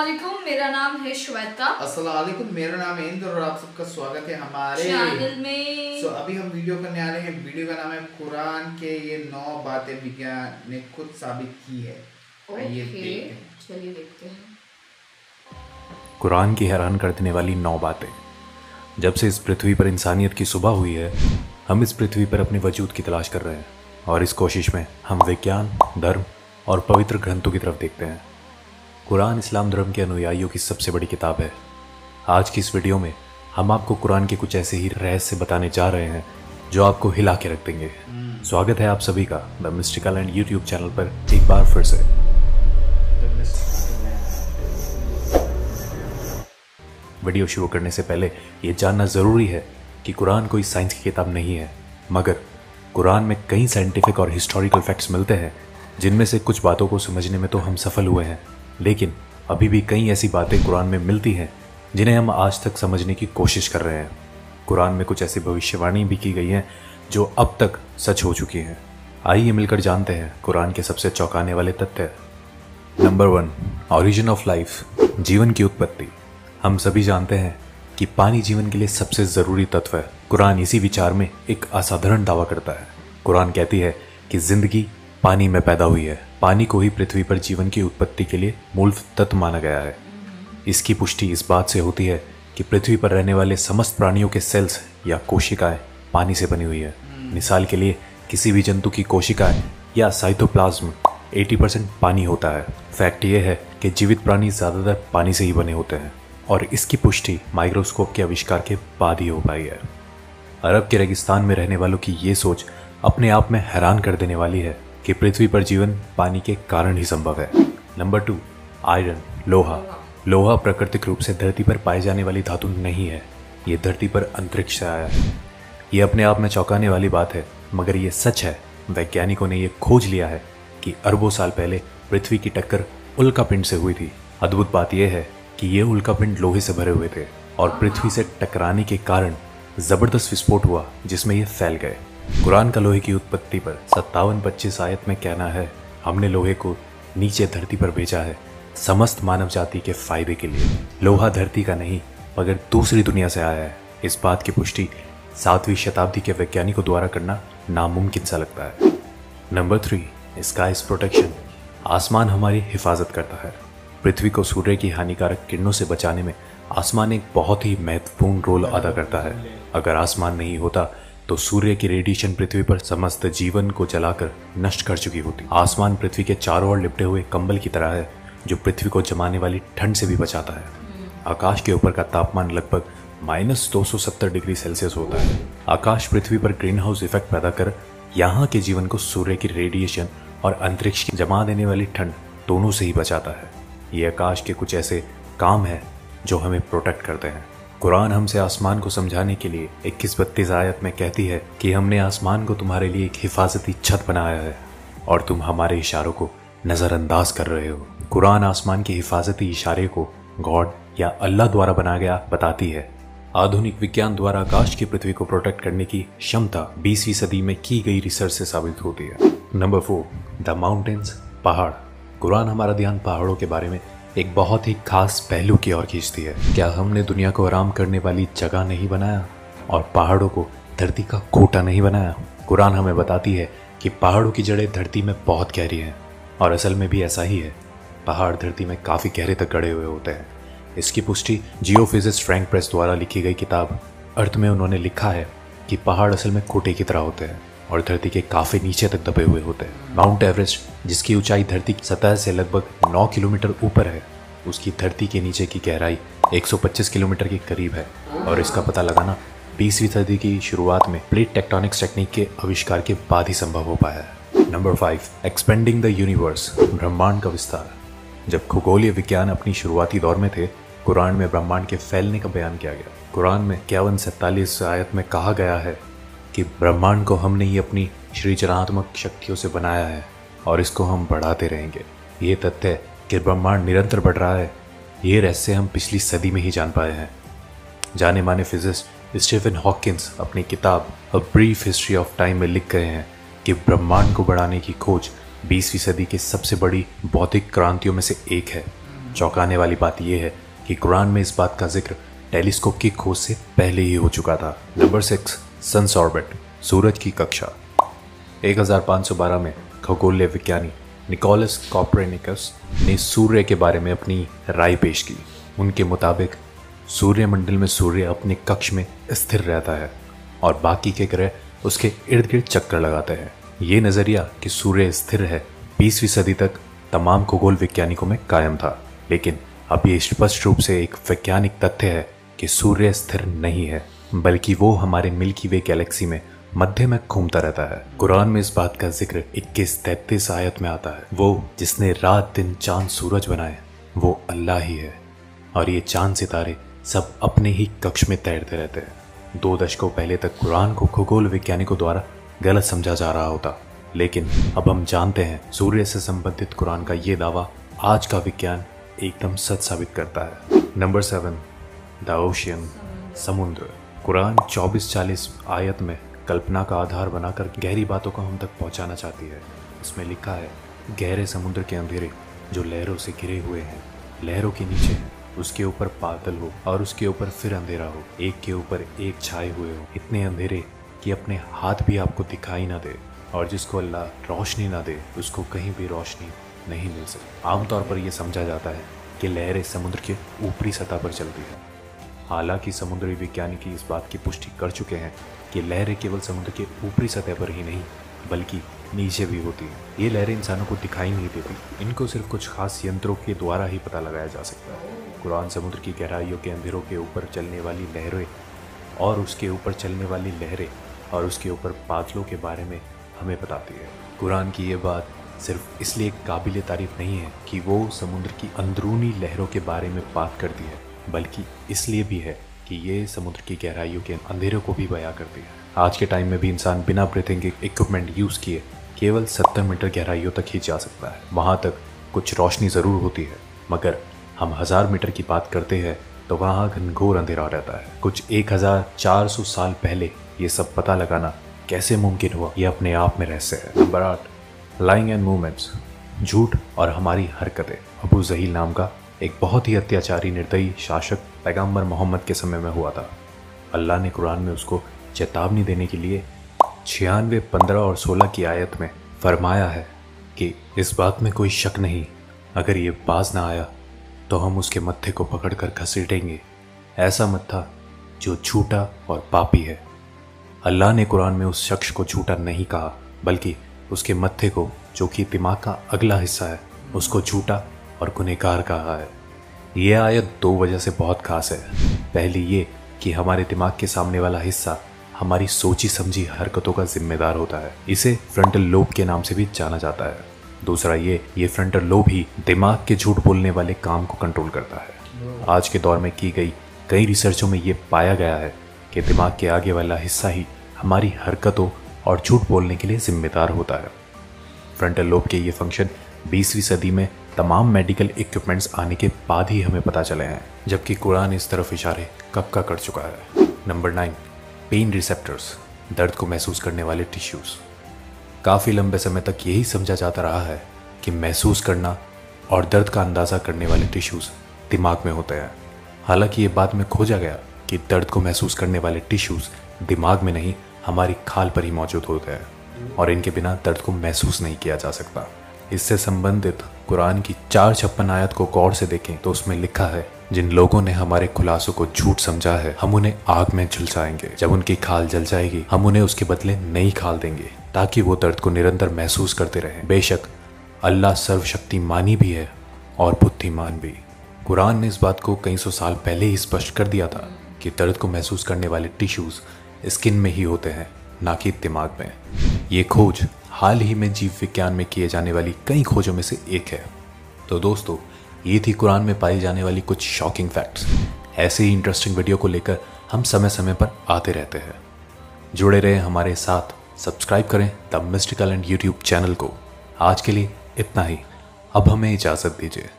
अस्सलामुअलैकुम, मेरा नाम है श्वेता। अस्सलामुअलैकुम, मेरा नाम है इंद्र और आप सबका स्वागत है हमारे चैनल में। अभी हम वीडियो करने आ रहे हैं। वीडियो का नाम है कुरान के ये 9 बातें विज्ञान ने खुद साबित की है। चलिए देखते हैं। कुरान की हैरान कर देने वाली 9 बातें। जब से इस पृथ्वी पर इंसानियत की सुबह हुई है, हम इस पृथ्वी पर अपने वजूद की तलाश कर रहे हैं और इस कोशिश में हम विज्ञान, धर्म और पवित्र ग्रंथों की तरफ देखते हैं। कुरान इस्लाम धर्म के अनुयायियों की सबसे बड़ी किताब है। आज की इस वीडियो में हम आपको कुरान के कुछ ऐसे ही रहस्य बताने जा रहे हैं जो आपको हिला के रख देंगे। स्वागत है आप सभी का the mystical and YouTube channel पर एक बार फिर से। वीडियो शुरू करने से पहले ये जानना ज़रूरी है कि कुरान कोई साइंस की किताब नहीं है, मगर कुरान में कई साइंटिफिक और हिस्टोरिकल फैक्ट्स मिलते हैं जिनमें से कुछ बातों को समझने में तो हम सफल हुए हैं, लेकिन अभी भी कई ऐसी बातें कुरान में मिलती हैं जिन्हें हम आज तक समझने की कोशिश कर रहे हैं। कुरान में कुछ ऐसी भविष्यवाणी भी की गई हैं जो अब तक सच हो चुकी हैं। आइए मिलकर जानते हैं कुरान के सबसे चौंकाने वाले तथ्य। नंबर 1, ऑरिजिन ऑफ लाइफ, जीवन की उत्पत्ति। हम सभी जानते हैं कि पानी जीवन के लिए सबसे ज़रूरी तत्व है। कुरान इसी विचार में एक असाधारण दावा करता है। कुरान कहती है कि जिंदगी पानी में पैदा हुई है। पानी को ही पृथ्वी पर जीवन की उत्पत्ति के लिए मूल तत्व माना गया है। इसकी पुष्टि इस बात से होती है कि पृथ्वी पर रहने वाले समस्त प्राणियों के सेल्स या कोशिकाएं पानी से बनी हुई है। मिसाल के लिए किसी भी जंतु की कोशिकाएं या साइटोप्लाज्म 80% पानी होता है। फैक्ट ये है कि जीवित प्राणी ज़्यादातर पानी से ही बने होते हैं और इसकी पुष्टि माइक्रोस्कोप के आविष्कार के बाद ही हो पाई है। अरब के रेगिस्तान में रहने वालों की ये सोच अपने आप में हैरान कर देने वाली है कि पृथ्वी पर जीवन पानी के कारण ही संभव है। नंबर 2, आयरन, लोहा। लोहा प्राकृतिक रूप से धरती पर पाई जाने वाली धातु नहीं है। ये धरती पर अंतरिक्ष से आया है। ये अपने आप में चौंकाने वाली बात है, मगर ये सच है। वैज्ञानिकों ने ये खोज लिया है कि अरबों साल पहले पृथ्वी की टक्कर उल्कापिंड से हुई थी। अद्भुत बात यह है कि ये उल्कापिंड लोहे से भरे हुए थे और पृथ्वी से टकराने के कारण जबरदस्त विस्फोट हुआ जिसमें ये फैल गए। कुरान का लोहे की उत्पत्ति पर 57-25 आयत में कहना है, हमने लोहे को नीचे धरती पर भेजा है समस्त मानव जाति के फायदे के लिए। लोहा धरती का नहीं मगर दूसरी दुनिया से आया है। इस बात की पुष्टि 7वीं शताब्दी के वैज्ञानिकों द्वारा करना नामुमकिन सा लगता है। Number 3, skies protection. आसमान हमारी हिफाजत करता है। पृथ्वी को सूर्य की हानिकारक किरणों से बचाने में आसमान एक बहुत ही महत्वपूर्ण रोल अदा करता है। अगर आसमान नहीं होता तो सूर्य की रेडिएशन पृथ्वी पर समस्त जीवन को जलाकर नष्ट कर चुकी होती। आसमान पृथ्वी के चारों ओर लिपटे हुए कंबल की तरह है जो पृथ्वी को जमाने वाली ठंड से भी बचाता है। आकाश के ऊपर का तापमान लगभग -270 डिग्री सेल्सियस होता है। आकाश पृथ्वी पर ग्रीन हाउस इफेक्ट पैदा कर यहाँ के जीवन को सूर्य की रेडिएशन और अंतरिक्ष की जमा देने वाली ठंड दोनों से ही बचाता है। ये आकाश के कुछ ऐसे काम हैं जो हमें प्रोटेक्ट करते हैं। कुरान हमसे आसमान को समझाने के लिए 21-32 आयत में कहती है कि हमने आसमान को तुम्हारे लिए एक हिफाजती छत बनाया है और तुम हमारे इशारों को नज़रअंदाज कर रहे हो। कुरान आसमान के हिफाजती इशारे को गॉड या अल्लाह द्वारा बनाया गया बताती है। आधुनिक विज्ञान द्वारा आकाश की पृथ्वी को प्रोटेक्ट करने की क्षमता 20वीं सदी में की गई रिसर्च से साबित होती है। नंबर 4, द माउंटेन्स, पहाड़। कुरान हमारा ध्यान पहाड़ों के बारे में एक बहुत ही खास पहलू की ओर खींचती है। क्या हमने दुनिया को आराम करने वाली जगह नहीं बनाया और पहाड़ों को धरती का खोटा नहीं बनाया? कुरान हमें बताती है कि पहाड़ों की जड़ें धरती में बहुत गहरी हैं और असल में भी ऐसा ही है। पहाड़ धरती में काफ़ी गहरे तक गड़े हुए होते हैं। इसकी पुष्टि जियोफिजिस्ट फ्रैंक प्रेस द्वारा लिखी गई किताब अर्थ में उन्होंने लिखा है कि पहाड़ असल में खोटे की तरह होते हैं और धरती के काफ़ी नीचे तक दबे हुए होते हैं। माउंट एवरेस्ट, जिसकी ऊंचाई धरती की सतह से लगभग 9 किलोमीटर ऊपर है, उसकी धरती के नीचे की गहराई 125 किलोमीटर के करीब है और इसका पता लगाना 20वीं सदी की शुरुआत में प्लेट टेक्टोनिक्स टेक्निक के आविष्कार के बाद ही संभव हो पाया है। नंबर 5, एक्सपेंडिंग द यूनिवर्स, ब्रह्मांड का विस्तार। जब खगोलीय विज्ञान अपनी शुरुआती दौर में थे, कुरान में ब्रह्मांड के फैलने का बयान किया गया। कुरान में 51-47 आयत में कहा गया है कि ब्रह्मांड को हमने ही अपनी सृजनात्मक शक्तियों से बनाया है और इसको हम बढ़ाते रहेंगे। ये तथ्य कि ब्रह्मांड निरंतर बढ़ रहा है, ये रहस्य हम पिछली सदी में ही जान पाए हैं। जाने माने फिजिस्ट स्टीफन हॉकिंस अपनी किताब a brief history of time में लिख गए हैं कि ब्रह्मांड को बढ़ाने की खोज 20वीं सदी की सबसे बड़ी भौतिक क्रांतियों में से एक है। चौंकाने वाली बात यह है कि कुरान में इस बात का जिक्र टेलीस्कोप की खोज से पहले ही हो चुका था। नंबर 6, सन्स ऑर्बिट, सूरज की कक्षा। 1512 में खगोलीय विज्ञानी निकोलस कॉपरनिकस ने सूर्य के बारे में अपनी राय पेश की। उनके मुताबिक सूर्यमंडल में सूर्य अपने कक्ष में स्थिर रहता है और बाकी के ग्रह उसके इर्द गिर्द चक्कर लगाते हैं। ये नज़रिया कि सूर्य स्थिर है 20वीं सदी तक तमाम खगोल वैज्ञानिकों में कायम था, लेकिन अब ये स्पष्ट रूप से एक वैज्ञानिक तथ्य है कि सूर्य स्थिर नहीं है, बल्कि वो हमारे मिल्की वे गैलेक्सी में मध्य में घूमता रहता है। कुरान में इस बात का जिक्र 21-33 आयत में आता है। वो जिसने रात दिन चांद सूरज बनाए वो अल्लाह ही है, और ये चांद सितारे सब अपने ही कक्ष में तैरते रहते हैं। 2 दशकों पहले तक कुरान को खगोल वैज्ञानिकों द्वारा गलत समझा जा रहा होता, लेकिन अब हम जानते हैं सूर्य से संबंधित कुरान का ये दावा आज का विज्ञान एकदम सच साबित करता है। नंबर 7, द ओशियन, समुद्र। कुरान 24-40 आयत में कल्पना का आधार बनाकर गहरी बातों को हम तक पहुंचाना चाहती है। इसमें लिखा है, गहरे समुद्र के अंधेरे जो लहरों से घिरे हुए हैं, लहरों के नीचे हैं, उसके ऊपर बादल हो और उसके ऊपर फिर अंधेरा हो, एक के ऊपर एक छाए हुए हो, इतने अंधेरे कि अपने हाथ भी आपको दिखाई ना दे, और जिसको अल्लाह रोशनी ना दे उसको कहीं भी रोशनी नहीं मिल सकती। आमतौर पर यह समझा जाता है कि लहरें समुद्र के ऊपरी सतह पर चलती हैं। हालांकि समुद्री वैज्ञानिक इस बात की पुष्टि कर चुके हैं कि लहरें केवल समुद्र के ऊपरी सतह पर ही नहीं बल्कि नीचे भी होती हैं। ये लहरें इंसानों को दिखाई नहीं देती, इनको सिर्फ कुछ खास यंत्रों के द्वारा ही पता लगाया जा सकता है। कुरान समुद्र की गहराइयों के अंधेरों के ऊपर चलने वाली लहरें और उसके ऊपर चलने वाली लहरें और उसके ऊपर बादलों के बारे में हमें बताती है। कुरान की ये बात सिर्फ इसलिए काबिल तारीफ नहीं है कि वो समुद्र की अंदरूनी लहरों के बारे में बात करती है, बल्कि इसलिए भी है कि ये समुद्र की गहराइयों के अंधेरों को भी बयां करती है। आज के टाइम में भी इंसान बिना ब्रीथिंग इक्विपमेंट यूज़ किए केवल 70 मीटर गहराइयों तक ही जा सकता है। वहाँ तक कुछ रोशनी ज़रूर होती है, मगर हम 1000 मीटर की बात करते हैं तो वहाँ घनघोर अंधेरा रहता है। कुछ 1400 साल पहले ये सब पता लगाना कैसे मुमकिन हुआ, ये अपने आप में रहस्य है। नंबर 8, लाइंग एंड मूवमेंट्स, झूठ और हमारी हरकतें। अबू जहील नाम का एक बहुत ही अत्याचारी निर्दयी शासक पैगंबर मोहम्मद के समय में हुआ था। अल्लाह ने कुरान में उसको चेतावनी देने के लिए 96, 15 और 16 की आयत में फरमाया है कि इस बात में कोई शक नहीं, अगर ये बाज ना आया तो हम उसके मत्थे को पकड़कर घसीटेंगे, ऐसा मत्था जो झूठा और पापी है। अल्लाह ने कुरान में उस शख्स को झूठा नहीं कहा, बल्कि उसके मत्थे को, जो कि दिमाग का अगला हिस्सा है, उसको झूठा और गुनहगार कहा है। यह आयत 2 वजह से बहुत खास है। पहली ये कि हमारे दिमाग के सामने वाला हिस्सा हमारी सोची समझी हरकतों का जिम्मेदार होता है। इसे फ्रंटल लोब के नाम से भी जाना जाता है। दूसरा ये फ्रंटल लोब ही दिमाग के झूठ बोलने वाले काम को कंट्रोल करता है। आज के दौर में की गई कई रिसर्चों में ये पाया गया है कि दिमाग के आगे वाला हिस्सा ही हमारी हरकतों और झूठ बोलने के लिए जिम्मेदार होता है। फ्रंटल लोब के ये फंक्शन 20वीं सदी में तमाम मेडिकल इक्विपमेंट्स आने के बाद ही हमें पता चले हैं, जबकि कुरान इस तरफ इशारे कब का कर चुका है। नंबर 9, पेन रिसेप्टर्स, दर्द को महसूस करने वाले टिश्यूज़। काफ़ी लंबे समय तक यही समझा जाता रहा है कि महसूस करना और दर्द का अंदाज़ा करने वाले टिश्यूज़ दिमाग में होते हैं। हालांकि ये बाद में खोजा गया कि दर्द को महसूस करने वाले टिश्यूज़ दिमाग में नहीं, हमारी खाल पर ही मौजूद होते हैं, और इनके बिना दर्द को महसूस नहीं किया जा सकता। इससे संबंधित कुरान की 456 आयत को गौर से देखें तो उसमें लिखा है, जिन लोगों ने हमारे खुलासों को झूठ समझा है, हम उन्हें आग में झुलसाएंगे। जब उनकी खाल जल जाएगी, हम उन्हें उसके बदले नई खाल देंगे, ताकि वो दर्द को निरंतर महसूस करते रहें। बेशक अल्लाह सर्वशक्तिमानी भी है और बुद्धिमान भी। कुरान ने इस बात को कई सौ साल पहले ही स्पष्ट कर दिया था कि दर्द को महसूस करने वाले टिश्यूज़ स्किन में ही होते हैं, ना कि दिमाग में। ये खोज हाल ही में जीव विज्ञान में किए जाने वाली कई खोजों में से एक है। तो दोस्तों, ये थी कुरान में पाई जाने वाली कुछ शॉकिंग फैक्ट्स। ऐसे ही इंटरेस्टिंग वीडियो को लेकर हम समय समय पर आते रहते हैं। जुड़े रहे हमारे साथ, सब्सक्राइब करें the mystical and YouTube channel को। आज के लिए इतना ही, अब हमें इजाज़त दीजिए।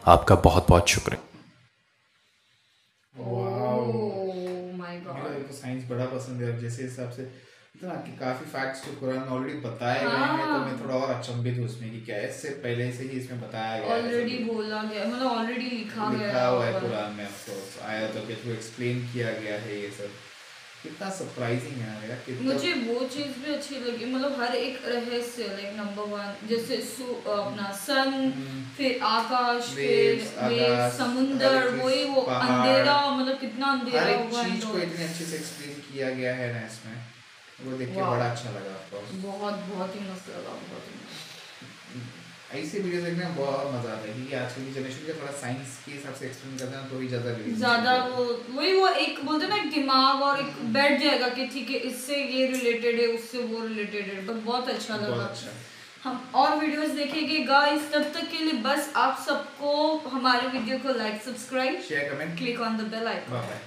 आपका बहुत बहुत शुक्रिया। ओह माय गॉड, मेरा तो साइंस बड़ा पसंद है। अब जैसे हिसाब से इतना कि काफी फैक्ट्स जो कुरान में ऑलरेडी बताए गए हैं, तो मैं थोड़ा और अचंभित हूँ उसमें कि क्या है, इससे पहले से ही इसमें बताया गया है, ऑलरेडी बोला गया, मतलब ऑलरेडी लिखा हुआ है कुरान में, ऑफ कोर्स आयतों के थ्रू एक्सप्लेन किया गया है ये सब। कितना सरप्राइजिंग है मेरा, कितना मुझे वो चीज भी अच्छी लगी, मतलब हर एक रहस्य, लाइक नंबर 1 जैसे अपना सन, फिर आकाश, फिर आकाश, समुंदर, वही वो अंधेरा, मतलब कितना अंधेरा हर एक हुआ चीज को इतने अच्छे से एक्सप्लेन किया गया है ना इसमें, वो देख के बड़ा अच्छा लगा आपको। बहुत ही मस्त लगा, बहुत ही मस्त। ऐसे वीडियो देखने में बहुत मजा आता है, क्योंकि आजकल की जनरेशन का थोड़ा साइंस के हिसाब से एक्सप्लेन करते हैं तो ही ज्यादा वो एक बोलते हैं ना, एक दिमाग और एक बैठ जाएगा कि ठीक है इससे ये रिलेटेड है, उससे वो रिलेटेड है, बट बहुत अच्छा लगा। हम और वीडियोस देखेंगे गाइस, तब तक के लिए बस आप सबको हमारे वीडियो को like, subscribe, share, comment, click on the bell icon. Bye bye.